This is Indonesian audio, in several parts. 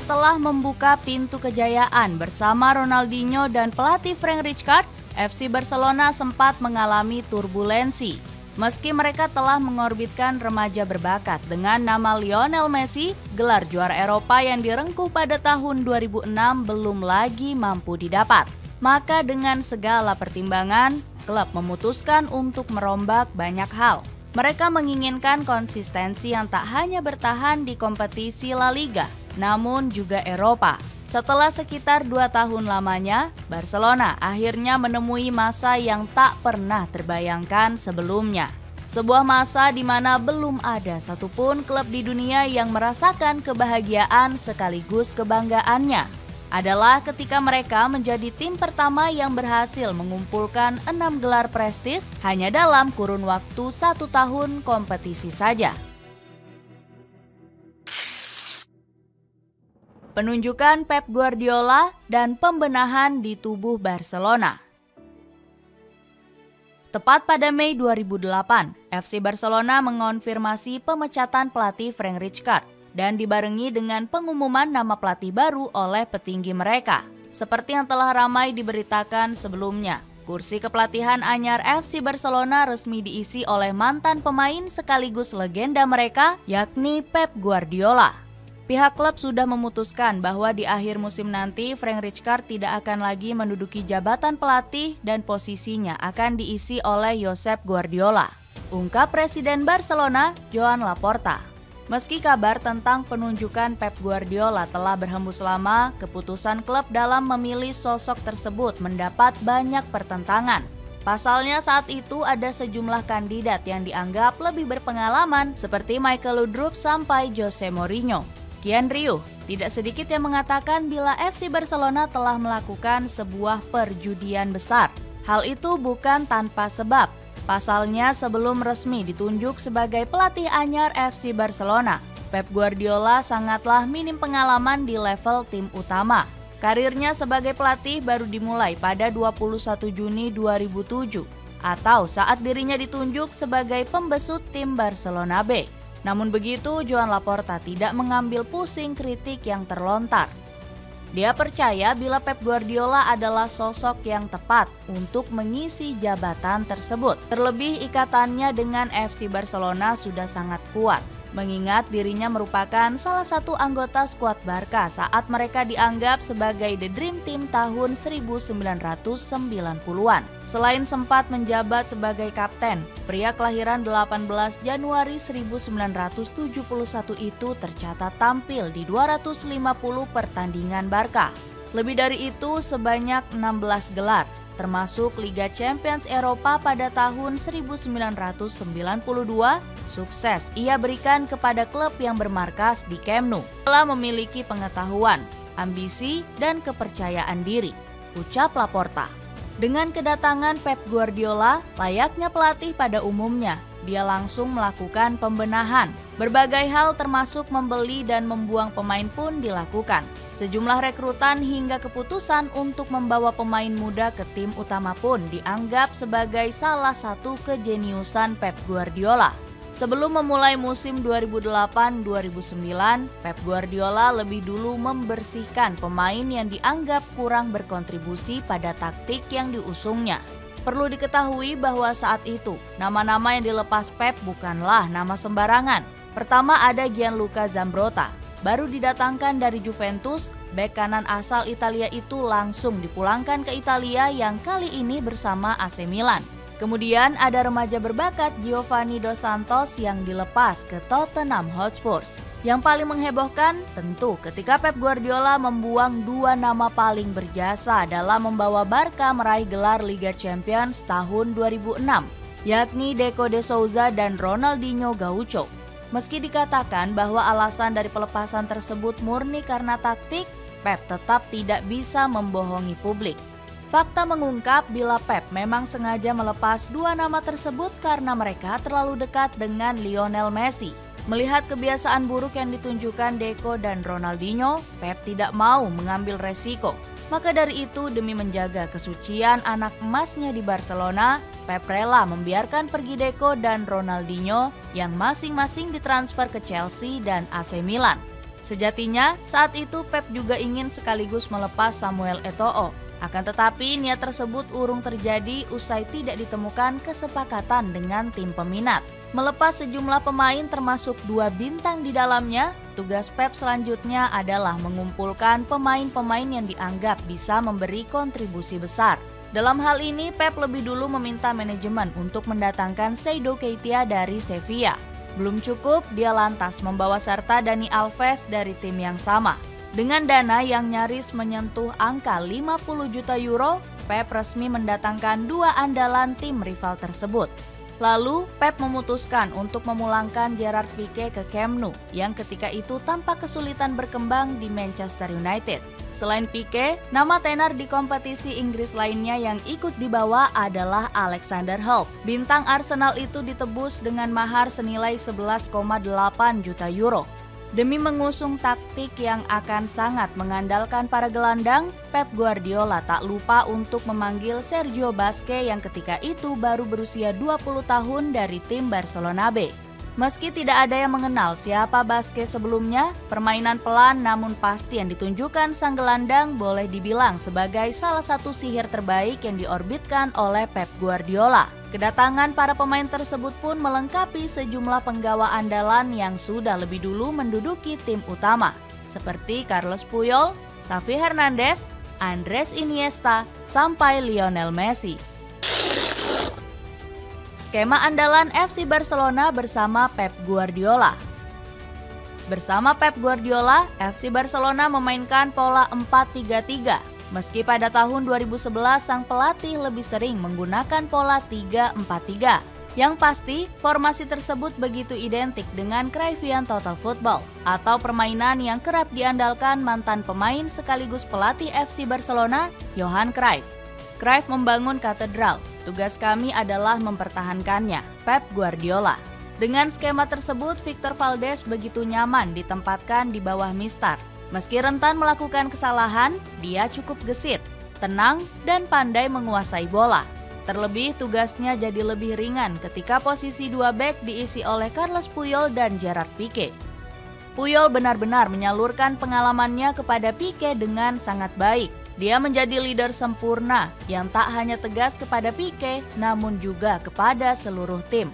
Setelah membuka pintu kejayaan bersama Ronaldinho dan pelatih Frank Rijkaard, FC Barcelona sempat mengalami turbulensi. Meski mereka telah mengorbitkan remaja berbakat dengan nama Lionel Messi, gelar juara Eropa yang direngkuh pada tahun 2006 belum lagi mampu didapat. Maka dengan segala pertimbangan, klub memutuskan untuk merombak banyak hal. Mereka menginginkan konsistensi yang tak hanya bertahan di kompetisi La Liga, namun juga Eropa. Setelah sekitar 2 tahun lamanya, Barcelona akhirnya menemui masa yang tak pernah terbayangkan sebelumnya. Sebuah masa di mana belum ada satupun klub di dunia yang merasakan kebahagiaan sekaligus kebanggaannya. Adalah ketika mereka menjadi tim pertama yang berhasil mengumpulkan 6 gelar prestis hanya dalam kurun waktu 1 tahun kompetisi saja. Penunjukan Pep Guardiola dan pembenahan di tubuh Barcelona. Tepat pada Mei 2008, FC Barcelona mengonfirmasi pemecatan pelatih Frank Rijkaard dan dibarengi dengan pengumuman nama pelatih baru oleh petinggi mereka. Seperti yang telah ramai diberitakan sebelumnya, kursi kepelatihan anyar FC Barcelona resmi diisi oleh mantan pemain sekaligus legenda mereka, yakni Pep Guardiola. Pihak klub sudah memutuskan bahwa di akhir musim nanti Frank Rijkaard tidak akan lagi menduduki jabatan pelatih dan posisinya akan diisi oleh Josep Guardiola, ungkap Presiden Barcelona, Joan Laporta. Meski kabar tentang penunjukan Pep Guardiola telah berhembus lama, keputusan klub dalam memilih sosok tersebut mendapat banyak pertentangan. Pasalnya saat itu ada sejumlah kandidat yang dianggap lebih berpengalaman seperti Michael Laudrup sampai Jose Mourinho. Kian riuh, tidak sedikit yang mengatakan bila FC Barcelona telah melakukan sebuah perjudian besar. Hal itu bukan tanpa sebab. Pasalnya sebelum resmi ditunjuk sebagai pelatih anyar FC Barcelona, Pep Guardiola sangatlah minim pengalaman di level tim utama. Karirnya sebagai pelatih baru dimulai pada 21 Juni 2007 atau saat dirinya ditunjuk sebagai pembesut tim Barcelona B. Namun begitu, Joan Laporta tidak mengambil pusing kritik yang terlontar. Dia percaya bila Pep Guardiola adalah sosok yang tepat untuk mengisi jabatan tersebut. Terlebih ikatannya dengan FC Barcelona sudah sangat kuat, mengingat dirinya merupakan salah satu anggota skuad Barca saat mereka dianggap sebagai The Dream Team tahun 1990-an. Selain sempat menjabat sebagai kapten, pria kelahiran 18 Januari 1971 itu tercatat tampil di 250 pertandingan Barca. Lebih dari itu sebanyak 16 gelar, termasuk Liga Champions Eropa pada tahun 1992, sukses ia berikan kepada klub yang bermarkas di Camp Nou. Telah memiliki pengetahuan, ambisi, dan kepercayaan diri, ucap Laporta. Dengan kedatangan Pep Guardiola, layaknya pelatih pada umumnya, dia langsung melakukan pembenahan. Berbagai hal termasuk membeli dan membuang pemain pun dilakukan. Sejumlah rekrutan hingga keputusan untuk membawa pemain muda ke tim utama pun dianggap sebagai salah satu kejeniusan Pep Guardiola. Sebelum memulai musim 2008-2009, Pep Guardiola lebih dulu membersihkan pemain yang dianggap kurang berkontribusi pada taktik yang diusungnya. Perlu diketahui bahwa saat itu, nama-nama yang dilepas Pep bukanlah nama sembarangan. Pertama ada Gianluca Zambrotta, baru didatangkan dari Juventus, bek kanan asal Italia itu langsung dipulangkan ke Italia yang kali ini bersama AC Milan. Kemudian ada remaja berbakat Giovanni Dos Santos yang dilepas ke Tottenham Hotspur. Yang paling menghebohkan tentu ketika Pep Guardiola membuang 2 nama paling berjasa dalam membawa Barca meraih gelar Liga Champions tahun 2006, yakni Deco de Souza dan Ronaldinho Gaucho. Meski dikatakan bahwa alasan dari pelepasan tersebut murni karena taktik, Pep tetap tidak bisa membohongi publik. Fakta mengungkap bila Pep memang sengaja melepas 2 nama tersebut karena mereka terlalu dekat dengan Lionel Messi. Melihat kebiasaan buruk yang ditunjukkan Deco dan Ronaldinho, Pep tidak mau mengambil resiko. Maka dari itu, demi menjaga kesucian anak emasnya di Barcelona, Pep rela membiarkan pergi Deco dan Ronaldinho yang masing-masing ditransfer ke Chelsea dan AC Milan. Sejatinya, saat itu Pep juga ingin sekaligus melepas Samuel Eto'o. Akan tetapi, niat tersebut urung terjadi usai tidak ditemukan kesepakatan dengan tim peminat. Melepas sejumlah pemain termasuk 2 bintang di dalamnya, tugas Pep selanjutnya adalah mengumpulkan pemain-pemain yang dianggap bisa memberi kontribusi besar. Dalam hal ini, Pep lebih dulu meminta manajemen untuk mendatangkan Seydou Keita dari Sevilla. Belum cukup, dia lantas membawa serta Dani Alves dari tim yang sama. Dengan dana yang nyaris menyentuh angka 50 juta euro, Pep resmi mendatangkan 2 andalan tim rival tersebut. Lalu, Pep memutuskan untuk memulangkan Gerard Pique ke Camp Nou, yang ketika itu tampak kesulitan berkembang di Manchester United. Selain Pique, nama tenar di kompetisi Inggris lainnya yang ikut dibawa adalah Alexander Hall. Bintang Arsenal itu ditebus dengan mahar senilai 11,8 juta euro. Demi mengusung taktik yang akan sangat mengandalkan para gelandang, Pep Guardiola tak lupa untuk memanggil Sergio Busquets yang ketika itu baru berusia 20 tahun dari tim Barcelona B. Meski tidak ada yang mengenal siapa Busquets sebelumnya, permainan pelan namun pasti yang ditunjukkan sang gelandang boleh dibilang sebagai salah satu sihir terbaik yang diorbitkan oleh Pep Guardiola. Kedatangan para pemain tersebut pun melengkapi sejumlah penggawa andalan yang sudah lebih dulu menduduki tim utama, seperti Carlos Puyol, Xavi Hernandez, Andres Iniesta, sampai Lionel Messi. Skema andalan FC Barcelona bersama Pep Guardiola. Bersama Pep Guardiola, FC Barcelona memainkan pola 4-3-3. Meski pada tahun 2011 sang pelatih lebih sering menggunakan pola 3-4-3. Yang pasti, formasi tersebut begitu identik dengan Cruyffian Total Football atau permainan yang kerap diandalkan mantan pemain sekaligus pelatih FC Barcelona, Johan Cruyff. Cruyff membangun katedral. Tugas kami adalah mempertahankannya, Pep Guardiola. Dengan skema tersebut, Victor Valdes begitu nyaman ditempatkan di bawah Mistar. Meski rentan melakukan kesalahan, dia cukup gesit, tenang, dan pandai menguasai bola. Terlebih, tugasnya jadi lebih ringan ketika posisi 2 bek diisi oleh Carlos Puyol dan Gerard Pique. Puyol benar-benar menyalurkan pengalamannya kepada Pique dengan sangat baik. Dia menjadi leader sempurna yang tak hanya tegas kepada Pique, namun juga kepada seluruh tim.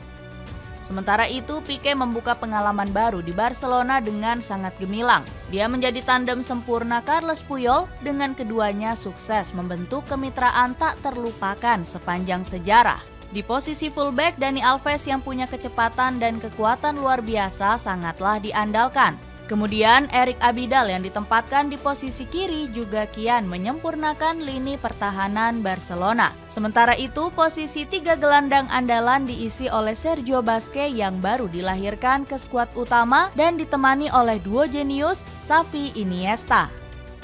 Sementara itu, Pique membuka pengalaman baru di Barcelona dengan sangat gemilang. Dia menjadi tandem sempurna Carlos Puyol, dengan keduanya sukses membentuk kemitraan tak terlupakan sepanjang sejarah. Di posisi fullback, Dani Alves yang punya kecepatan dan kekuatan luar biasa sangatlah diandalkan. Kemudian Eric Abidal yang ditempatkan di posisi kiri juga kian menyempurnakan lini pertahanan Barcelona. Sementara itu, posisi 3 gelandang andalan diisi oleh Sergio Busquets yang baru dilahirkan ke skuad utama dan ditemani oleh duo jenius Xavi Iniesta.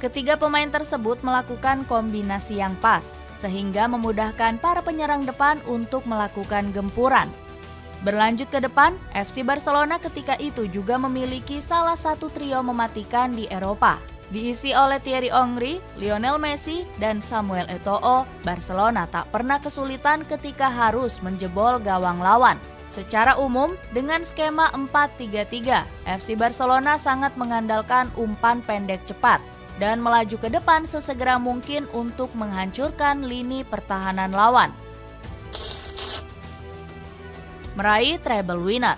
Ketiga pemain tersebut melakukan kombinasi yang pas, sehingga memudahkan para penyerang depan untuk melakukan gempuran. Berlanjut ke depan, FC Barcelona ketika itu juga memiliki salah satu trio mematikan di Eropa. Diisi oleh Thierry Henry, Lionel Messi, dan Samuel Eto'o, Barcelona tak pernah kesulitan ketika harus menjebol gawang lawan. Secara umum, dengan skema 4-3-3, FC Barcelona sangat mengandalkan umpan pendek cepat dan melaju ke depan sesegera mungkin untuk menghancurkan lini pertahanan lawan. Meraih treble winner.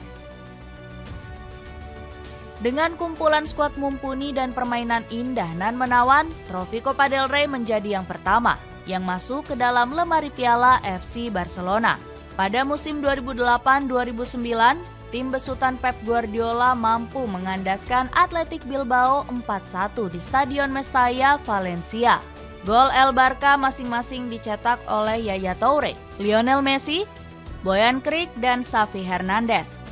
Dengan kumpulan skuad mumpuni dan permainan indah nan menawan, trofi Copa del Rey menjadi yang pertama yang masuk ke dalam lemari piala FC Barcelona. Pada musim 2008-2009, tim besutan Pep Guardiola mampu mengandaskan Athletic Bilbao 4-1 di Stadion Mestalla, Valencia. Gol El Barca masing-masing dicetak oleh Yaya Toure, Lionel Messi, Boyan Kriek, dan Xavi Hernandez.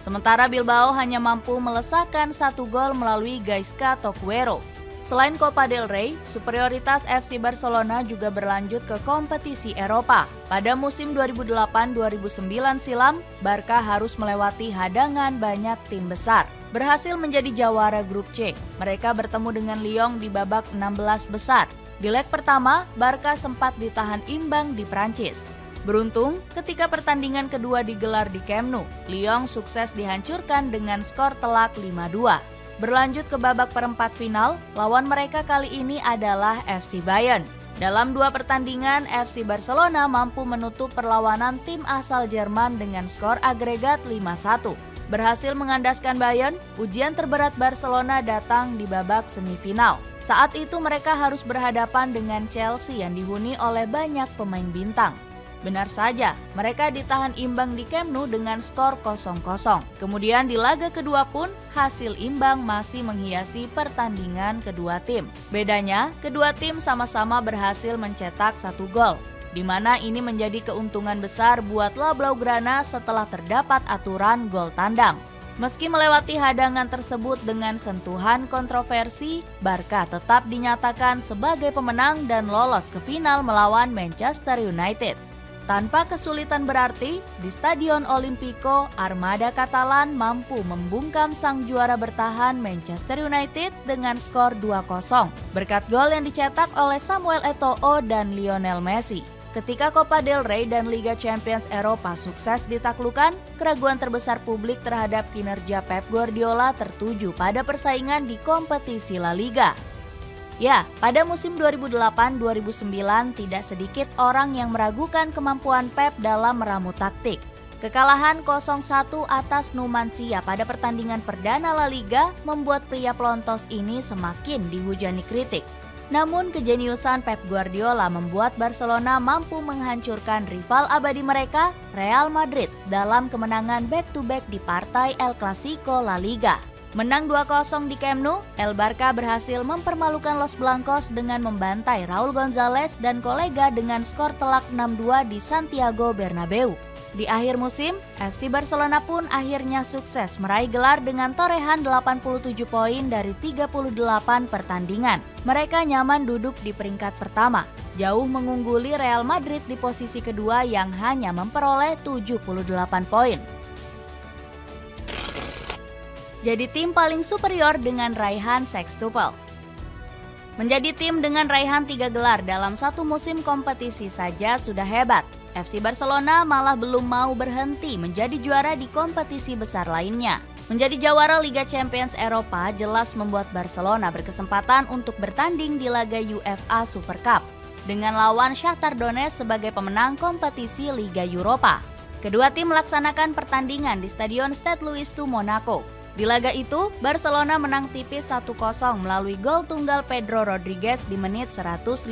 Sementara Bilbao hanya mampu melesakkan 1 gol melalui Gaizka Toquero. Selain Copa del Rey, superioritas FC Barcelona juga berlanjut ke kompetisi Eropa. Pada musim 2008-2009 silam, Barca harus melewati hadangan banyak tim besar. Berhasil menjadi jawara grup C. Mereka bertemu dengan Lyon di babak 16 besar. Di leg pertama, Barca sempat ditahan imbang di Prancis. Beruntung, ketika pertandingan kedua digelar di Camp Nou, Lyon sukses dihancurkan dengan skor telak 5-2. Berlanjut ke babak perempat final, lawan mereka kali ini adalah FC Bayern. Dalam 2 pertandingan, FC Barcelona mampu menutup perlawanan tim asal Jerman dengan skor agregat 5-1. Berhasil mengandaskan Bayern, ujian terberat Barcelona datang di babak semifinal. Saat itu mereka harus berhadapan dengan Chelsea yang dihuni oleh banyak pemain bintang. Benar saja, mereka ditahan imbang di Camp Nou dengan skor 0-0. Kemudian di laga kedua pun, hasil imbang masih menghiasi pertandingan kedua tim. Bedanya, kedua tim sama-sama berhasil mencetak 1 gol, di mana ini menjadi keuntungan besar buat La Blaugrana setelah terdapat aturan gol tandang. Meski melewati hadangan tersebut dengan sentuhan kontroversi, Barca tetap dinyatakan sebagai pemenang dan lolos ke final melawan Manchester United. Tanpa kesulitan berarti, di Stadion Olimpico, Armada Katalan mampu membungkam sang juara bertahan Manchester United dengan skor 2-0 berkat gol yang dicetak oleh Samuel Eto'o dan Lionel Messi. Ketika Copa del Rey dan Liga Champions Eropa sukses ditaklukkan, keraguan terbesar publik terhadap kinerja Pep Guardiola tertuju pada persaingan di kompetisi La Liga. Ya, pada musim 2008-2009 tidak sedikit orang yang meragukan kemampuan Pep dalam meramu taktik. Kekalahan 0-1 atas Numancia pada pertandingan perdana La Liga membuat pria pelontos ini semakin dihujani kritik. Namun kejeniusan Pep Guardiola membuat Barcelona mampu menghancurkan rival abadi mereka, Real Madrid, dalam kemenangan back-to-back di partai El Clasico La Liga. Menang 2-0 di Camp Nou, El Barca berhasil mempermalukan Los Blancos dengan membantai Raul Gonzalez dan kolega dengan skor telak 6-2 di Santiago Bernabeu. Di akhir musim, FC Barcelona pun akhirnya sukses meraih gelar dengan torehan 87 poin dari 38 pertandingan. Mereka nyaman duduk di peringkat pertama, jauh mengungguli Real Madrid di posisi kedua yang hanya memperoleh 78 poin. Jadi tim paling superior dengan raihan sextuple. Menjadi tim dengan raihan 3 gelar dalam satu musim kompetisi saja sudah hebat. FC Barcelona malah belum mau berhenti menjadi juara di kompetisi besar lainnya. Menjadi jawara Liga Champions Eropa jelas membuat Barcelona berkesempatan untuk bertanding di laga UEFA Super Cup dengan lawan Shakhtar Donetsk sebagai pemenang kompetisi Liga Eropa. Kedua tim melaksanakan pertandingan di Stadion Stade Louis II Monaco. Di laga itu, Barcelona menang tipis 1-0 melalui gol tunggal Pedro Rodriguez di menit 115.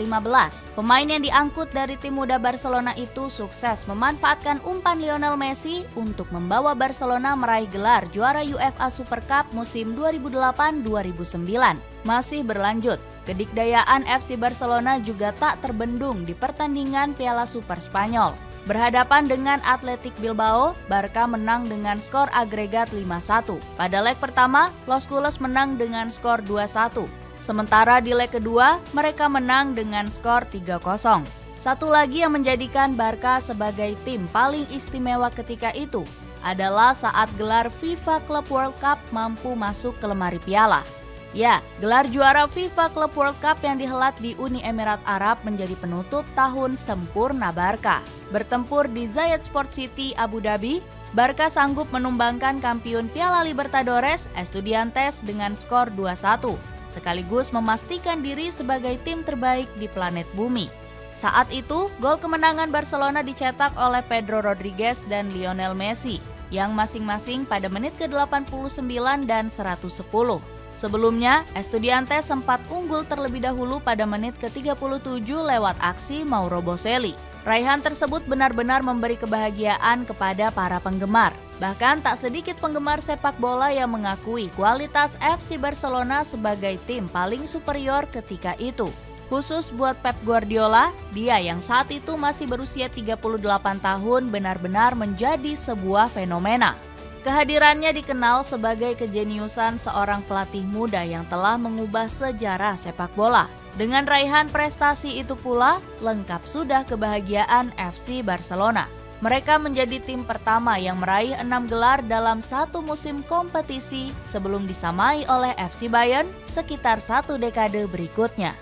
Pemain yang diangkut dari tim muda Barcelona itu sukses memanfaatkan umpan Lionel Messi untuk membawa Barcelona meraih gelar juara UEFA Super Cup musim 2008-2009. Masih berlanjut, kedikdayaan FC Barcelona juga tak terbendung di pertandingan Piala Super Spanyol. Berhadapan dengan Athletic Bilbao, Barca menang dengan skor agregat 5-1. Pada leg pertama, Los Culés menang dengan skor 2-1. Sementara di leg kedua, mereka menang dengan skor 3-0. Satu lagi yang menjadikan Barca sebagai tim paling istimewa ketika itu adalah saat gelar FIFA Club World Cup mampu masuk ke lemari piala. Ya, gelar juara FIFA Club World Cup yang dihelat di Uni Emirat Arab menjadi penutup tahun sempurna Barca. Bertempur di Zayed Sport City, Abu Dhabi, Barca sanggup menumbangkan kampiun Piala Libertadores Estudiantes dengan skor 2-1, sekaligus memastikan diri sebagai tim terbaik di planet bumi. Saat itu, gol kemenangan Barcelona dicetak oleh Pedro Rodriguez dan Lionel Messi, yang masing-masing pada menit ke-89 dan 110. Sebelumnya, Estudiantes sempat unggul terlebih dahulu pada menit ke-37 lewat aksi Mauro Boselli. Raihan tersebut benar-benar memberi kebahagiaan kepada para penggemar. Bahkan tak sedikit penggemar sepak bola yang mengakui kualitas FC Barcelona sebagai tim paling superior ketika itu. Khusus buat Pep Guardiola, dia yang saat itu masih berusia 38 tahun benar-benar menjadi sebuah fenomena. Kehadirannya dikenal sebagai kejeniusan seorang pelatih muda yang telah mengubah sejarah sepak bola. Dengan raihan prestasi itu pula, lengkap sudah kebahagiaan FC Barcelona. Mereka menjadi tim pertama yang meraih 6 gelar dalam satu musim kompetisi sebelum disamai oleh FC Bayern sekitar 1 dekade berikutnya.